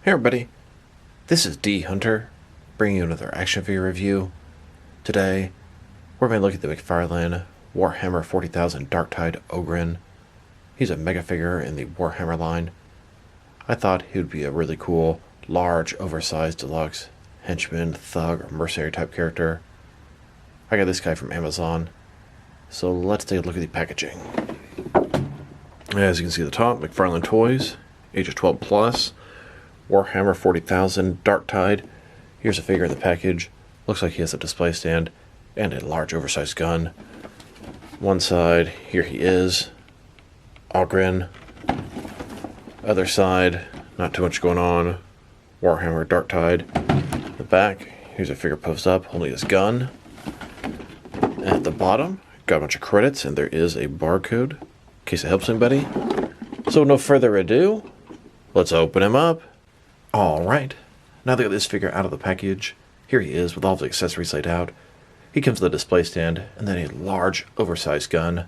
Hey everybody, this is D Hunter, bringing you another action figure review. Today, we're going to look at the McFarlane Warhammer 40,000 Dark Tide Orgyn. He's a mega figure in the Warhammer line. I thought he would be a really cool, large, oversized deluxe henchman, thug, or mercenary type character. I got this guy from Amazon, so let's take a look at the packaging. As you can see at the top, McFarlane Toys, ages 12 plus. Warhammer 40,000 Dark Tide. Here's a figure in the package. Looks like he has a display stand and a large oversized gun. One side, here he is. Ogryn. Other side, not too much going on. Warhammer Dark Tide. The back, here's a figure posed up holding his gun. At the bottom, got a bunch of credits and there is a barcode in case it helps anybody. So no further ado, let's open him up. Alright, now that I got this figure out of the package, here he is with all the accessories laid out. He comes with a display stand and then a large oversized gun.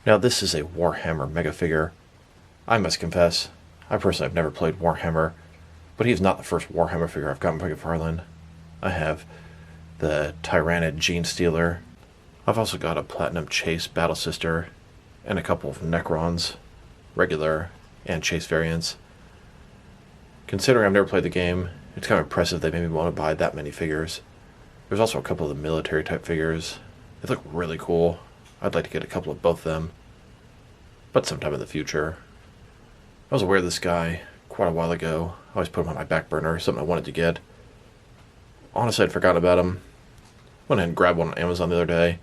Now this is a Warhammer mega figure. I must confess, I personally have never played Warhammer, but he is not the first Warhammer figure I've gotten from McFarlane. I have the Tyrannid Gene Stealer. I've also got a Platinum Chase Battle Sister and a couple of Necrons, regular and Chase variants. Considering I've never played the game, it's kind of impressive they made me want to buy that many figures. There's also a couple of the military type figures. They look really cool. I'd like to get a couple of both of them, but sometime in the future. I was aware of this guy quite a while ago. I always put him on my back burner, something I wanted to get. Honestly, I'd forgotten about him. Went ahead and grabbed one on Amazon the other day.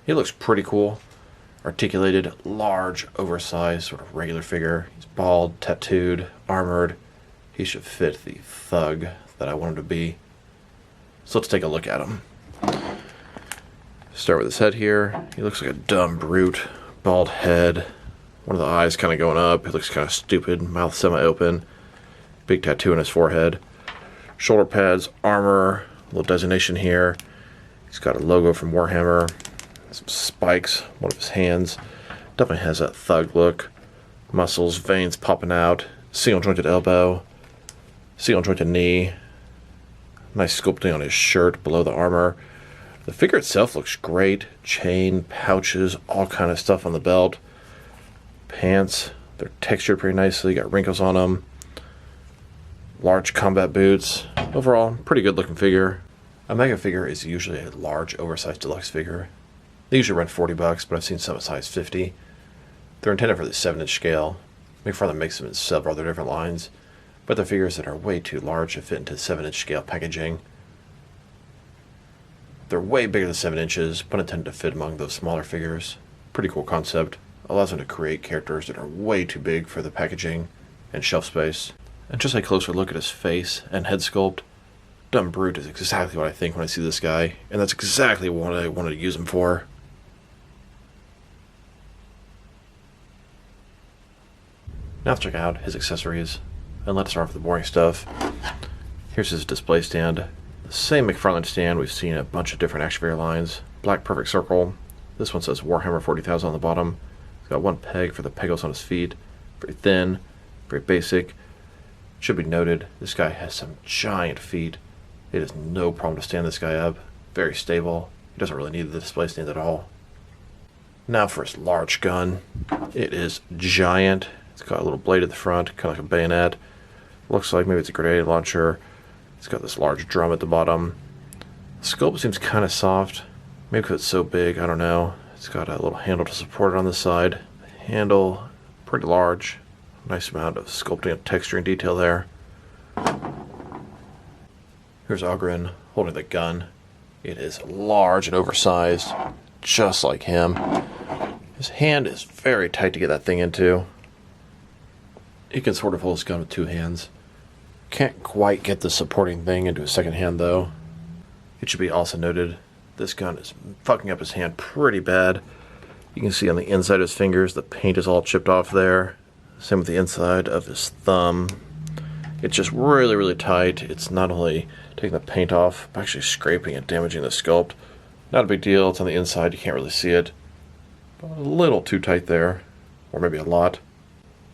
He looks pretty cool. Articulated, large, oversized, sort of regular figure. He's bald, tattooed, armored. He should fit the thug that I want him to be. So let's take a look at him. Start with his head here. He looks like a dumb brute. Bald head. One of the eyes kind of going up. He looks kind of stupid. Mouth semi-open. Big tattoo on his forehead. Shoulder pads, armor. Little designation here. He's got a logo from Warhammer. Some spikes. One of his hands. Definitely has that thug look. Muscles, veins popping out. Single jointed elbow. Single jointed knee. Nice sculpting on his shirt below the armor. The figure itself looks great. Chain, pouches, all kind of stuff on the belt. Pants, they're textured pretty nicely. Got wrinkles on them. Large combat boots. Overall, pretty good looking figure. A mega figure is usually a large, oversized deluxe figure. They usually run $40, but I've seen some as high as $50. They're intended for the 7-inch scale. McFarlane makes them in several other different lines, but they're figures that are way too large to fit into 7-inch scale packaging. They're way bigger than 7 inches, but intended to fit among those smaller figures. Pretty cool concept. Allows them to create characters that are way too big for the packaging and shelf space. And just a closer look at his face and head sculpt, Dumb Brute is exactly what I think when I see this guy, and that's exactly what I wanted to use him for. Now let's check out his accessories, and let's start off with the boring stuff. Here's his display stand. The same McFarlane stand we've seen in a bunch of different action figure lines. Black perfect circle. This one says Warhammer 40,000 on the bottom. He's got one peg for the pegos on his feet. Very thin, very basic. Should be noted, this guy has some giant feet. It is no problem to stand this guy up. Very stable. He doesn't really need the display stand at all. Now for his large gun. It is giant. It's got a little blade at the front, kind of like a bayonet. Looks like maybe it's a grenade launcher. It's got this large drum at the bottom. The sculpt seems kind of soft. Maybe because it's so big, I don't know. It's got a little handle to support it on the side. The handle, pretty large. Nice amount of sculpting and texturing detail there. Here's Ogryn holding the gun. It is large and oversized, just like him. His hand is very tight to get that thing into. He can sort of hold his gun with two hands. Can't quite get the supporting thing into his second hand though. It should be also noted, this gun is fucking up his hand pretty bad. You can see on the inside of his fingers, the paint is all chipped off there. Same with the inside of his thumb. It's just really, really tight. It's not only taking the paint off, but actually scraping and damaging the sculpt. Not a big deal. It's on the inside. You can't really see it. But a little too tight there. Or maybe a lot.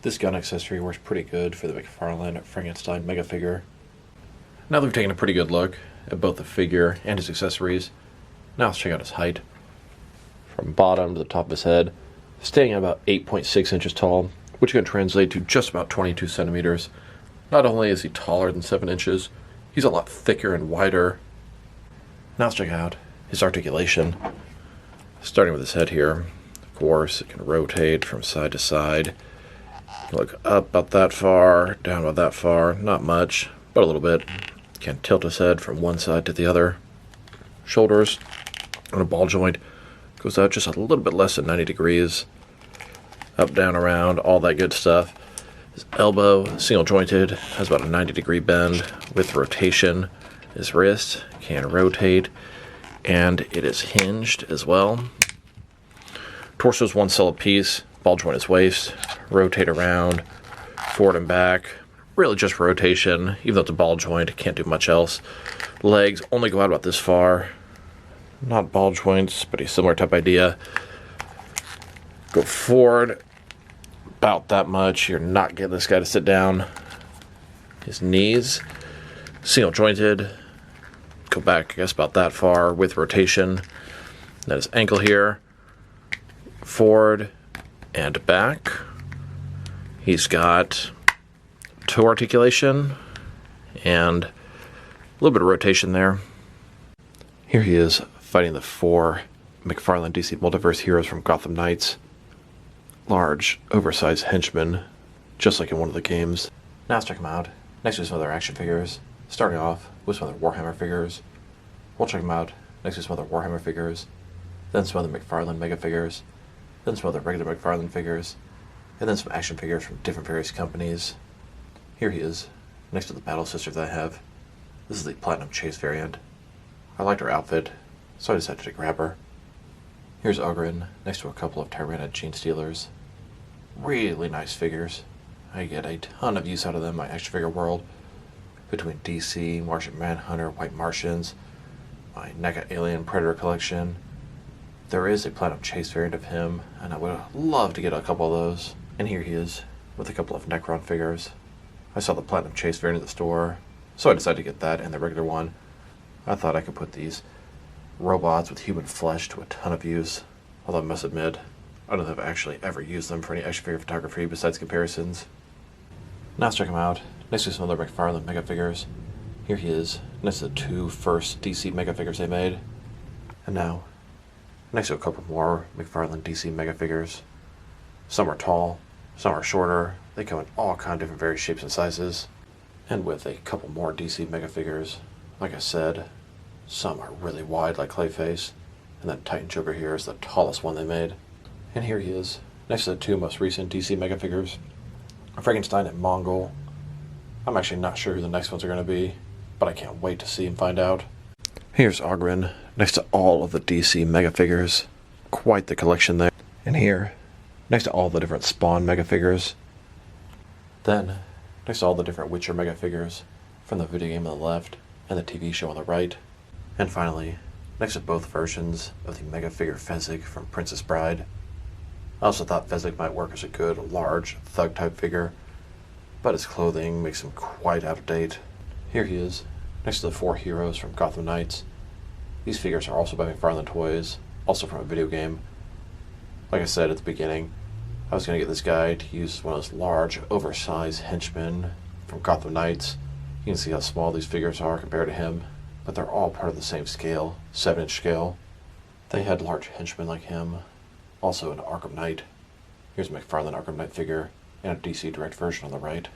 This gun accessory works pretty good for the McFarlane Frankenstein Megafigure. Now that we've taken a pretty good look at both the figure and his accessories, now let's check out his height. From bottom to the top of his head, staying at about 8.6 inches tall, which can translate to just about 22 centimeters. Not only is he taller than 7 inches, he's a lot thicker and wider. Now let's check out his articulation. Starting with his head here, of course, it can rotate from side to side. Look up about that far, down about that far, not much, but a little bit. Can tilt his head from one side to the other. Shoulders on a ball joint goes out just a little bit less than 90 degrees. Up, down, around, all that good stuff. His elbow, single jointed, has about a 90-degree bend with rotation. His wrist can rotate, and it is hinged as well. Torso is one solid piece. Ball joint his waist. Rotate around, forward and back. Really just rotation, even though it's a ball joint, can't do much else. Legs only go out about this far. Not ball joints, but a similar type idea. Go forward about that much. You're not getting this guy to sit down. His knees, single jointed. Go back, I guess, about that far with rotation. Then his ankle here. Forward and back. He's got toe articulation and a little bit of rotation there. Here he is fighting the 4 McFarlane DC Multiverse heroes from Gotham Knights. Large, oversized henchmen, just like in one of the games. Now let's check him out. Next to some other action figures. Starting off with some other Warhammer figures. We'll check him out next to some other Warhammer figures. Then some other McFarlane Mega figures. Then some other regular McFarlane figures. And then some action figures from different various companies. Here he is, next to the Battle Sister that I have. This is the Platinum Chase variant. I liked her outfit, so I decided to grab her. Here's Ogryn, next to a couple of Tyrannid Gene Stealers. Really nice figures. I get a ton of use out of them in my action figure world. Between DC, Martian Manhunter, White Martians, my NECA Alien Predator collection. There is a Platinum Chase variant of him, and I would love to get a couple of those. And here he is, with a couple of Necron figures. I saw the Platinum Chase variant at the store, so I decided to get that and the regular one. I thought I could put these robots with human flesh to a ton of use, although I must admit, I don't think I've actually ever used them for any action figure photography besides comparisons. Now let's check him out, next to some other McFarlane Mega figures. Here he is, next to the 2 first DC Mega figures they made. And now, next to a couple more McFarlane DC Mega figures. Some are tall, some are shorter. They come in all kinds of different various shapes and sizes. And with a couple more DC Mega figures, like I said, some are really wide like Clayface. And then Titan Joker here is the tallest one they made. And here he is, next to the 2 most recent DC Mega figures. Frankenstein and Mongol. I'm actually not sure who the next ones are going to be, but I can't wait to see and find out. Here's Ogryn, next to all of the DC Mega figures. Quite the collection there. And here, next to all the different Spawn Mega figures. Then, next to all the different Witcher Mega figures, from the video game on the left and the TV show on the right. And finally, next to both versions of the Mega figure Fezzik from Princess Bride. I also thought Fezzik might work as a good, large, thug-type figure, but his clothing makes him quite out of date. Here he is, next to the 4 heroes from Gotham Knights. These figures are also by McFarlane Toys, also from a video game. Like I said at the beginning, I was going to get this guy to use one of those large, oversized henchmen from Gotham Knights. You can see how small these figures are compared to him, but they're all part of the same scale, 7-inch scale. They had large henchmen like him, also an Arkham Knight. Here's a McFarlane Arkham Knight figure, and a DC Direct version on the right.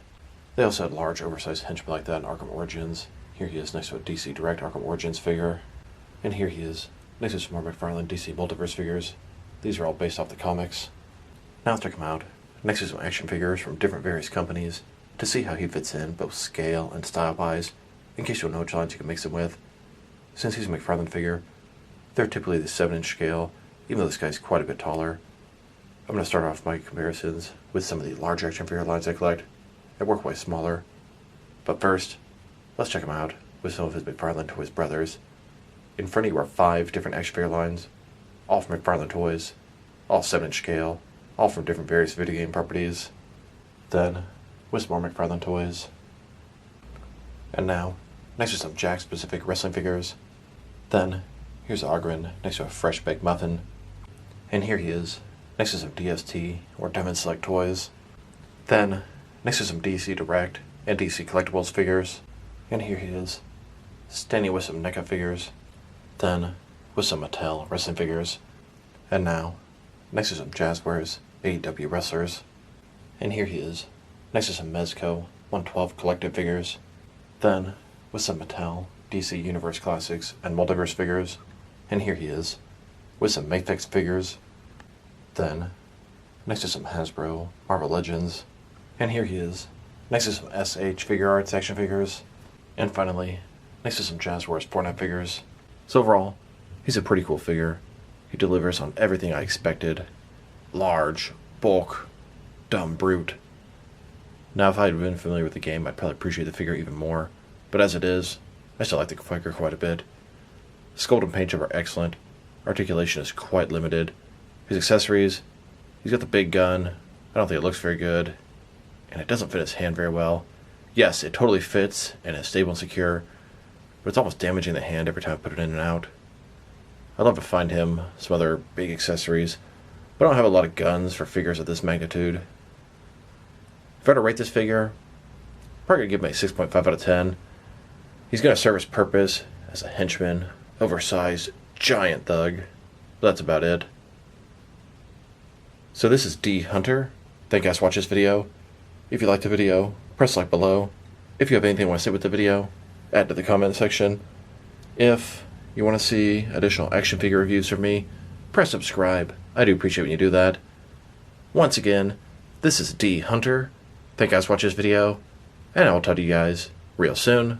They also had large, oversized henchmen like that in Arkham Origins. Here he is next to a DC Direct Arkham Origins figure. And here he is, next to some more McFarlane DC Multiverse figures. These are all based off the comics. Now let's check him out, next to some action figures from different various companies, to see how he fits in, both scale and style-wise, in case you don't know which lines you can mix him with. Since he's a McFarlane figure, they're typically the 7-inch scale, even though this guy's quite a bit taller. I'm going to start off my comparisons with some of the large action figure lines I collect, that work way smaller. But first, let's check him out with some of his McFarlane Toys brothers. In front of you are 5 different action figure lines, all from McFarlane Toys, all 7-inch scale, all from different various video game properties. Then, with some more McFarlane toys. And now, next to some Jack-specific wrestling figures. Then, here's Ogryn next to a fresh baked muffin. And here he is, next to some DST or Diamond Select toys. Then, next to some DC Direct and DC Collectibles figures. And here he is, standing with some NECA figures. Then, with some Mattel wrestling figures. And now, next to some Jazzwares AEW wrestlers. And here he is, next to some Mezco 112 collective figures. Then, with some Mattel DC Universe Classics and Multiverse figures. And here he is, with some Mayfix figures. Then, next to some Hasbro Marvel Legends. And here he is, next to some SH Figure Arts action figures. And finally, next to some Jazzwares Fortnite figures. So overall, he's a pretty cool figure. He delivers on everything I expected. Large, bulk, dumb brute. Now if I had been familiar with the game, I'd probably appreciate the figure even more. But as it is, I still like the figure quite a bit. Sculpt and paint job are excellent. Articulation is quite limited. His accessories, he's got the big gun. I don't think it looks very good. And it doesn't fit his hand very well. Yes, it totally fits and is stable and secure, but it's almost damaging the hand every time I put it in and out. I'd love to find him some other big accessories, but I don't have a lot of guns for figures of this magnitude. If I were to rate this figure, I'm probably going to give him a 6.5 out of 10. He's going to serve his purpose as a henchman, oversized, giant thug, but that's about it. So this is D Hunter. Thank you guys for watching this video. If you liked the video, press like below. If you have anything you want to say with the video, add to the comment section. If you want to see additional action figure reviews from me, press subscribe. I do appreciate when you do that. Once again, this is D Hunter. Thank you guys for watching this video, and I will talk to you guys real soon.